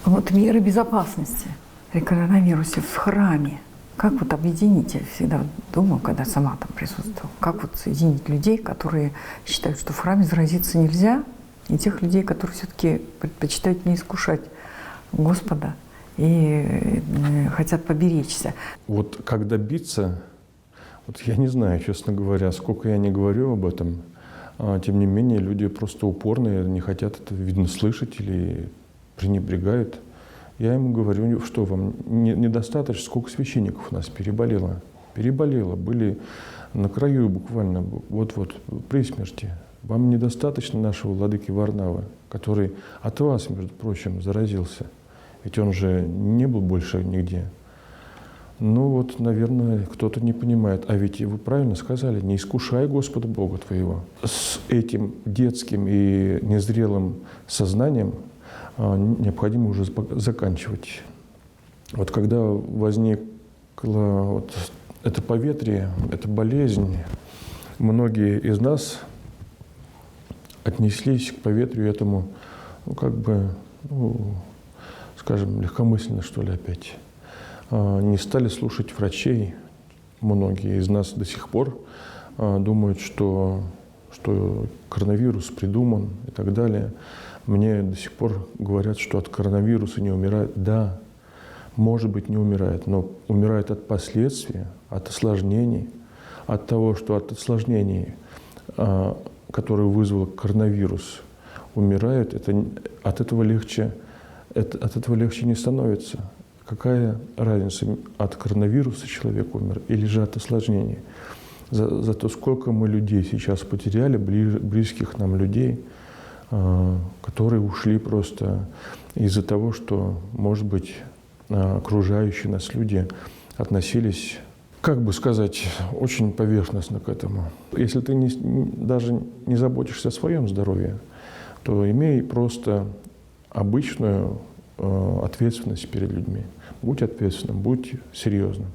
Вот меры безопасности при коронавирусе в храме. Как вот объединить, я всегда думаю, когда сама там присутствовала, как вот соединить людей, которые считают, что в храме заразиться нельзя, и тех людей, которые все-таки предпочитают не искушать Господа и хотят поберечься. Вот как добиться, вот я не знаю, честно говоря, сколько я не говорю об этом, тем не менее люди просто упорные, не хотят это, видно, слышать или пренебрегают. Я ему говорю, что вам недостаточно, сколько священников у нас переболело. Переболело, были на краю буквально, вот-вот, при смерти. Вам недостаточно нашего владыки Варнавы, который от вас, между прочим, заразился. Ведь он же не был больше нигде. Ну вот, наверное, кто-то не понимает. А ведь вы правильно сказали, не искушай Господа Бога твоего. С этим детским и незрелым сознанием необходимо уже заканчивать. Вот когда возникло вот это поветрие, эта болезнь, многие из нас отнеслись к поветрию этому, скажем, легкомысленно, что ли, опять. Не стали слушать врачей. Многие из нас до сих пор думают, что коронавирус придуман и так далее. Мне до сих пор говорят, что от коронавируса не умирают. Да, может быть, не умирают, но умирают от последствий, от осложнений, от того, что от осложнений, которые вызвал коронавирус, умирают, от этого легче не становится. Какая разница, от коронавируса человек умер или же от осложнений? Зато сколько мы людей сейчас потеряли, близких нам людей, которые ушли просто из-за того, что, может быть, окружающие нас люди относились, как бы сказать, очень поверхностно к этому. Если ты даже не заботишься о своем здоровье, то имей просто обычную ответственность перед людьми. Будь ответственным, будь серьезным.